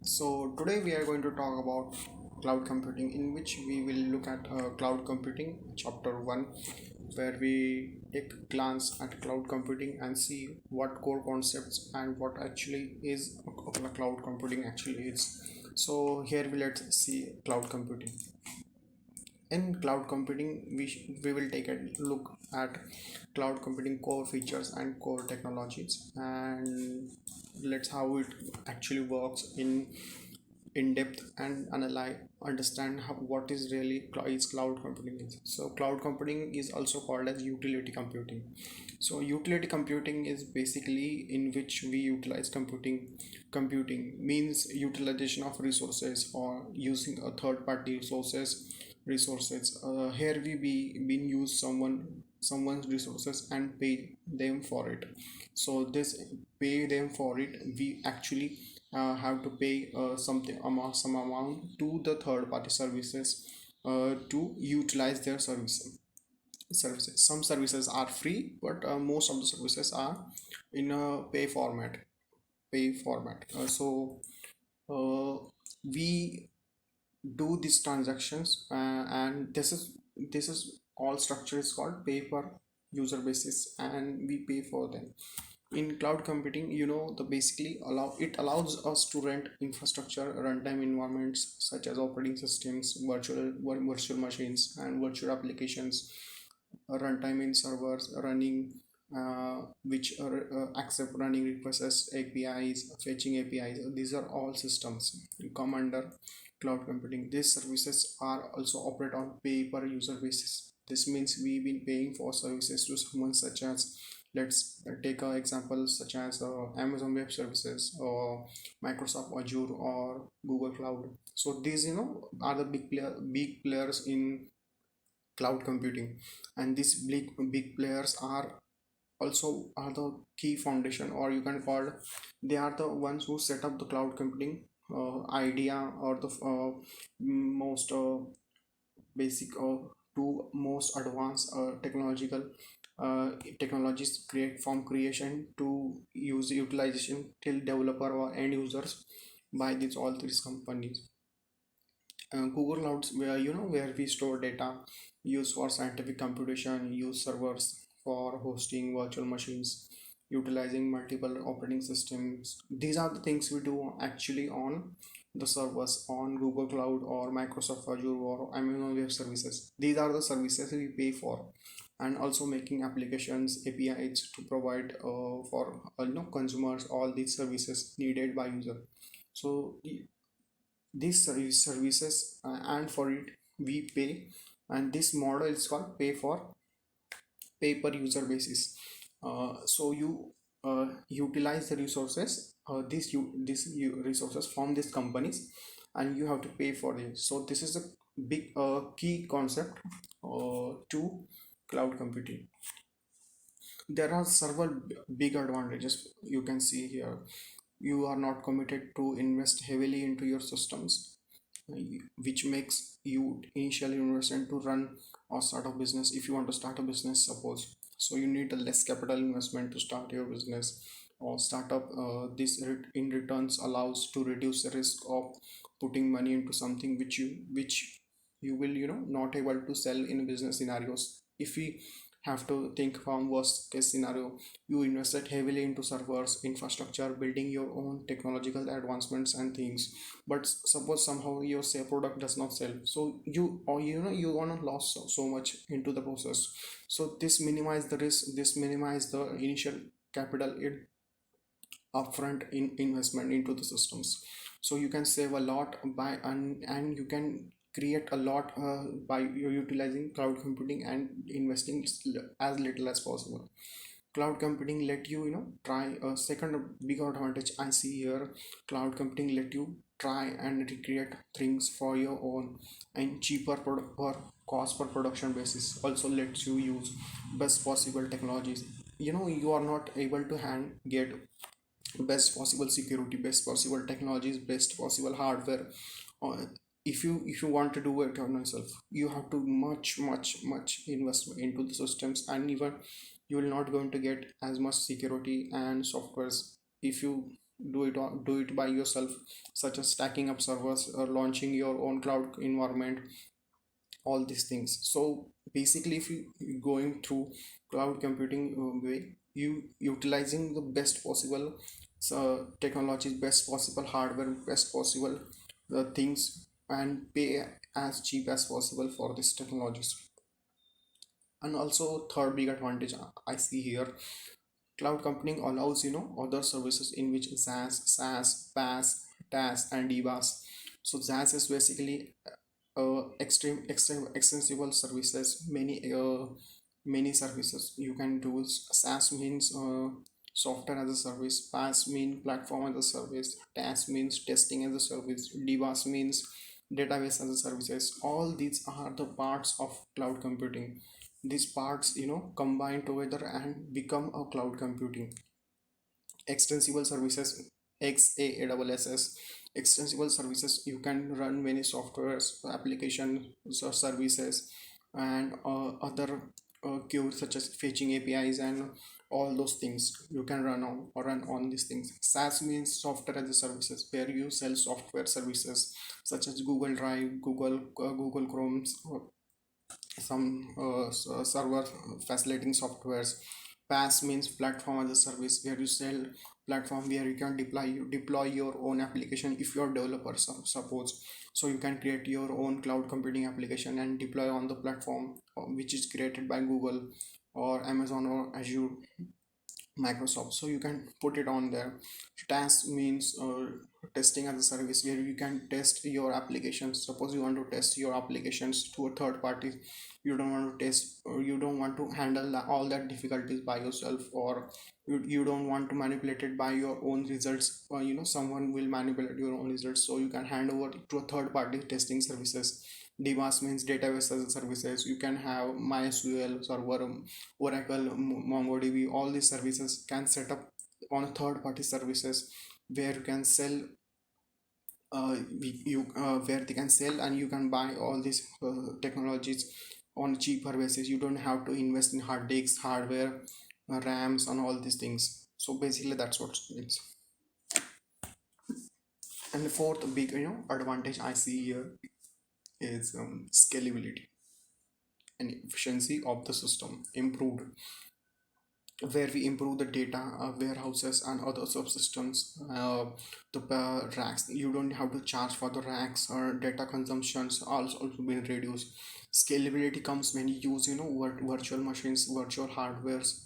So today we are going to talk about cloud computing, in which we will look at cloud computing chapter 1, where we take a glance at cloud computing and see what core concepts and what actually is cloud computing actually is. So here we let's see cloud computing. In cloud computing, we will take a look at cloud computing core features and core technologies, and let's how it actually works in depth and analyze understand what is really is cloud computing is. So cloud computing is also called as utility computing. So utility computing is basically in which we utilize computing means utilization of resources or using a third party resources. Here we been use someone's resources and pay them for it. So this pay them for it, we actually have to pay some amount to the third party services to utilize their services. Some services are free, but most of the services are in a pay format. So we do these transactions, and this is all structure is called pay per user basis, and we pay for them. In cloud computing, the basically allows us to rent infrastructure runtime environments such as operating systems, virtual machines, and virtual applications, runtime in servers running, which accept running requests, APIs, fetching APIs. These are all systems come under cloud computing. These services are also operate on pay per user basis. This means we've been paying for services to someone, such as, let's take an example such as Amazon Web Services or Microsoft Azure or Google Cloud. So these are the big players in cloud computing, and these big players are the key foundation, or you can call they are the ones who set up the cloud computing idea, or the most basic to most advanced technologies create from creation to use utilization till developer or end users by these all these companies. Google Clouds, where we store data, use for scientific computation, use servers for hosting virtual machines, utilizing multiple operating systems. These are the things we do actually on the servers on Google Cloud or Microsoft Azure or Amazon Web Services. These are the services we pay for, and also making applications APIs to provide for consumers all these services needed by user. So these services, and for it we pay, and this model is called pay per user basis. So you utilize the resources, resources from these companies, and you have to pay for it. So this is a big key concept to cloud computing. There are several big advantages you can see here. You are not committed to invest heavily into your systems, which makes you initially investment to run or start a business. If you want to start a business, suppose, so you need a less capital investment to start your business or startup. In returns allows to reduce the risk of putting money into something which you will not able to sell in business scenarios. If we have to think from worst case scenario, you invested heavily into servers infrastructure, building your own technological advancements and things, but suppose somehow your say product does not sell, so you want to lose so much into the process. So this minimize the risk, this minimize the initial capital in upfront in investment into the systems. So you can save a lot by, and you can create a lot by utilizing cloud computing and investing as little as possible. Cloud computing let try a second big advantage I see here. Cloud computing let you try and recreate things for your own and cheaper per cost per production basis. Also lets you use best possible technologies. You are not able to hand get best possible security, best possible technologies, best possible hardware. uh, if you want to do it on yourself, you have to much investment into the systems, and even you will not going to get as much security and softwares if you do it by yourself, such as stacking up servers or launching your own cloud environment, all these things. So basically, if you going through cloud computing way, you utilizing the best possible technologies, best possible hardware, best possible things, and pay as cheap as possible for these technologies. And also third big advantage I see here, cloud computing allows other services in which SaaS, PaaS, TaaS, and DBaaS. So SaaS is basically extreme extensible services, many services you can do. SaaS means software as a service, PaaS means platform as a service, TaaS means testing as a service, DBaaS means database as a services. All these are the parts of cloud computing. These parts combine together and become a cloud computing. Extensible services, XaaS, extensible services, you can run many softwares, applications, or services, and other queues such as fetching APIs and all those things you can run on these things. SaaS means software as a services, where you sell software services such as Google Drive, Google Chrome's, some server facilitating softwares. PaaS means platform as a service, where you sell platform where you can deploy your own application. If you're a developer, suppose, so you can create your own cloud computing application and deploy on the platform which is created by Google or Amazon or Azure, Microsoft, so you can put it on there. Task means testing as a service, where you can test your applications. Suppose you want to test your applications to a third party, you don't want to test, or you don't want to handle all that difficulties by yourself, or you don't want to manipulate it by your own results, or someone will manipulate your own results, so you can hand over to a third party testing services. DBaaS means database as a services, you can have MySQL server, Oracle, MongoDB, all these services can set up on third party services, where you can sell, where they can sell and you can buy all these technologies on cheaper basis. You don't have to invest in hard disks, hardware, RAMs, and all these things. So basically that's what it is. And the fourth big advantage I see here is scalability and efficiency of the system improved, where we improve the data warehouses and other subsystems. The racks, you don't have to charge for the racks, or data consumptions also been reduced. Scalability comes when you use virtual machines, virtual hardwares,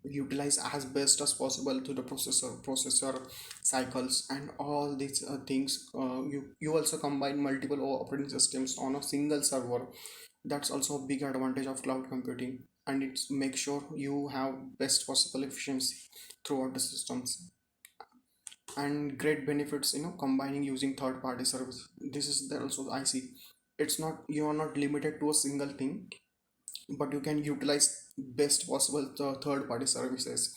utilize as best as possible to the processor cycles and all these things. You also combine multiple operating systems on a single server. That's also a big advantage of cloud computing, and it's make sure you have best possible efficiency throughout the systems. And great benefits, combining using third party service. This is there also I see, it's not, you are not limited to a single thing, but you can utilize best possible third party services.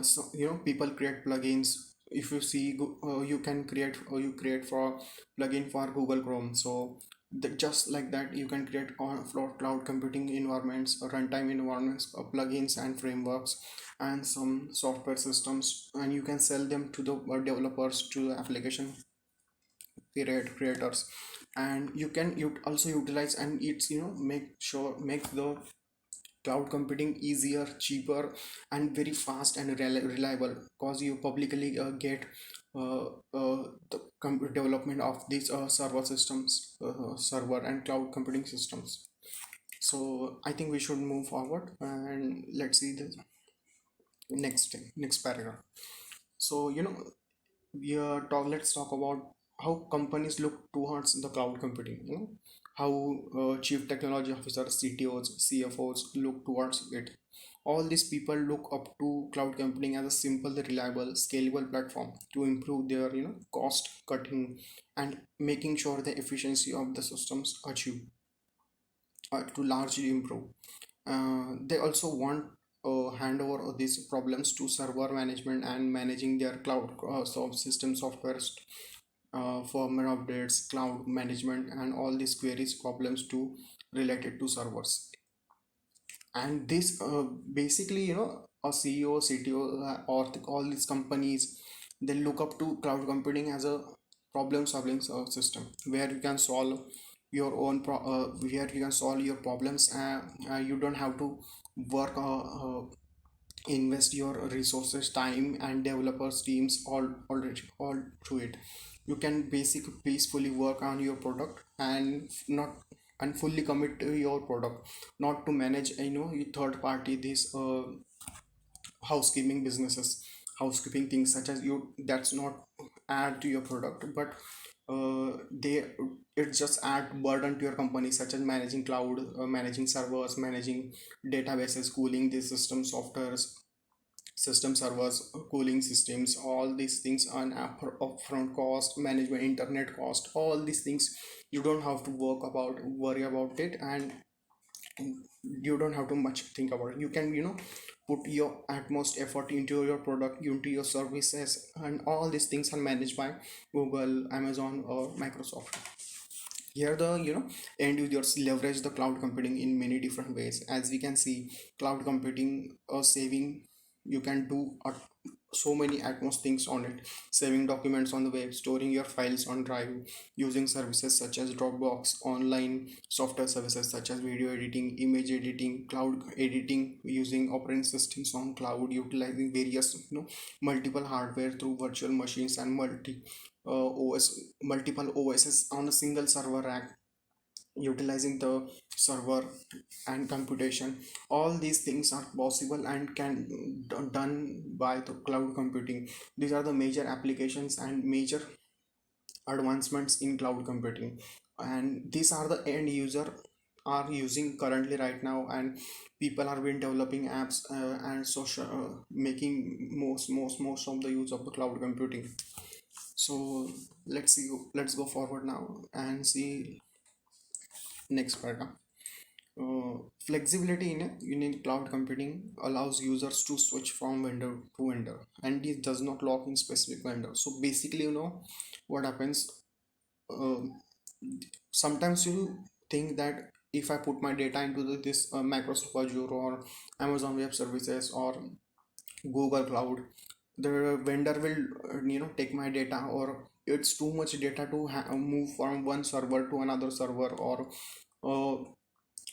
So people create plugins. If you see you can create, or you create for plugin for Google Chrome, so just like that you can create on for cloud computing environments, runtime environments, plugins and frameworks, and some software systems, and you can sell them to the developers, to the application creators. And you can also utilize, and it's make the cloud computing easier, cheaper, and very fast and reliable, because you publicly get the development of these server systems, server and cloud computing systems. So I think we should move forward, and let's see the next paragraph. So we are let's talk about how companies look towards the cloud computing. How chief technology officers, CTOs, CFOs look towards it. All these people look up to cloud computing as a simple, reliable, scalable platform to improve their cost cutting and making sure the efficiency of the systems achieve, to largely improve. They also want hand over these problems to server management and managing their cloud system software, firmware updates, cloud management, and all these queries problems to related to servers. And this basically a CEO, CTO, or all these companies, They look up to cloud computing as a problem solving system where you can solve your own where you can solve your problems. You don't have to work invest your resources, time, and developers teams all through it. You can basically peacefully work on your product and not and fully commit to your product, not to manage third party these housekeeping businesses, housekeeping things such as you, that's not add to your product, but they it just add burden to your company, such as managing cloud, managing servers, managing databases, cooling these system softwares, system servers, cooling systems, all these things on upfront cost management, internet cost, all these things you don't have to worry about it, and you don't have to much think about it. You can put your utmost effort into your product, into your services, and all these things are managed by Google, Amazon, or Microsoft. Here the end users leverage the cloud computing in many different ways. As we can see, cloud computing saving, you can do so many atmos things on it: saving documents on the web, storing your files on drive, using services such as Dropbox, online software services such as video editing, image editing, cloud editing, using operating systems on cloud, utilizing various multiple hardware through virtual machines and multiple OSs on a single server rack, utilizing the server and computation. All these things are possible and can done by the cloud computing. These are the major applications and major advancements in cloud computing, and these are the end user are using currently right now, and people are been developing apps and social making most of the use of the cloud computing. So let's go forward now and see next paragraph. Flexibility in cloud computing allows users to switch from vendor to vendor, and it does not lock in specific vendor. So basically, what happens. Uh, Sometimes you think that if I put my data into this Microsoft Azure or Amazon Web Services or Google Cloud, the vendor will take my data, or it's too much data to move from one server to another server, or uh,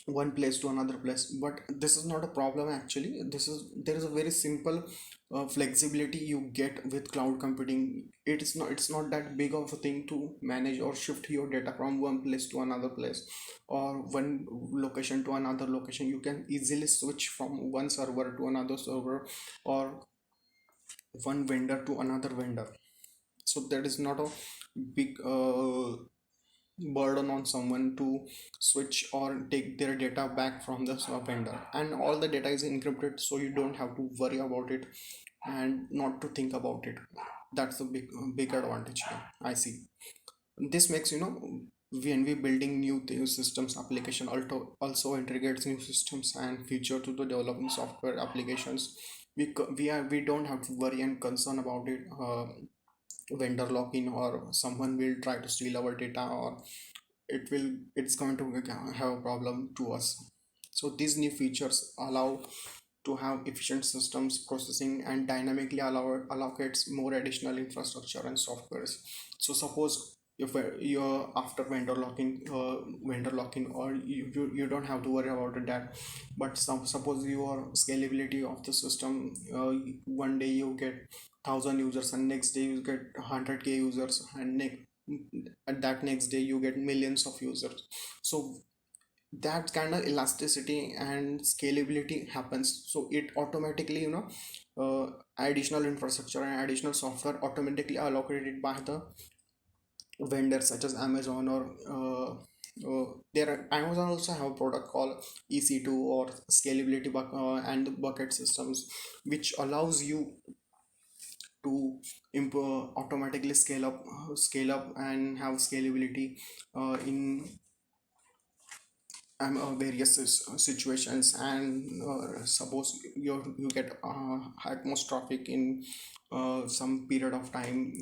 one place to another place. But this is not a problem actually. There is a very simple flexibility you get with cloud computing. It's not that big of a thing to manage or shift your data from one place to another place, or one location to another location. You can easily switch from one server to another server, or one vendor to another vendor. So that is not a big burden on someone to switch or take their data back from the vendor, and all the data is encrypted, so you don't have to worry about it and not to think about it. That's a big advantage here, I see. This makes when we building new systems, application also integrates new systems and feature to the developing software applications. We don't have to worry and concern about it, vendor lock-in, or someone will try to steal our data, or it's going to have a problem to us. So these new features allow to have efficient systems processing and dynamically allocates more additional infrastructure and softwares. So suppose if you're after vendor locking, or you don't have to worry about that. But suppose your scalability of the system, one day you get 1,000 users, and next day you get 100K users, and that next day you get millions of users. So that kind of elasticity and scalability happens, so it automatically additional infrastructure and additional software automatically allocated by the vendors such as Amazon, or Amazon also have a product called EC2 or scalability and bucket systems, which allows you to automatically scale up and have scalability in various situations. And suppose you get at most traffic in some period of time,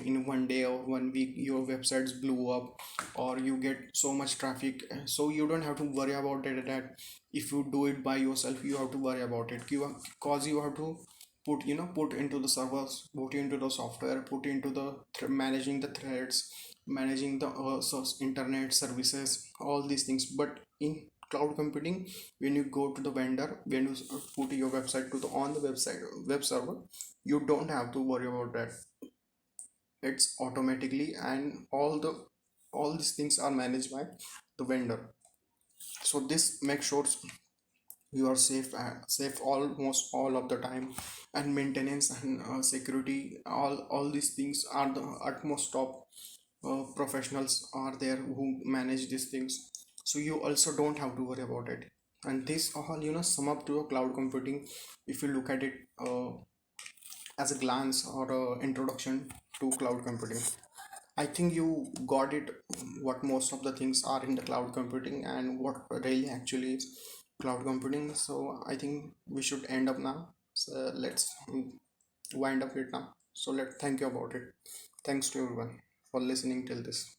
in one day or one week your websites blew up, or you get so much traffic, so you don't have to worry about it, that if you do it by yourself you have to worry about it, because you have to put into the servers, put into the software, put into the managing the threads, managing the internet services, all these things. But in cloud computing, when you go to the vendor, when you put your website to the on the website web server, you don't have to worry about that. It's automatically, and all these things are managed by the vendor. So this makes sure you are safe almost all of the time. And maintenance and security, all these things are the utmost top professionals are there who manage these things. So you also don't have to worry about it. And this all sum up to a cloud computing, if you look at it as a glance or a introduction to cloud computing. I think you got it, what most of the things are in the cloud computing and what really actually is cloud computing. So I think we should end up now. So let's wind up it now. So let thank you about it. Thanks to everyone for listening till this.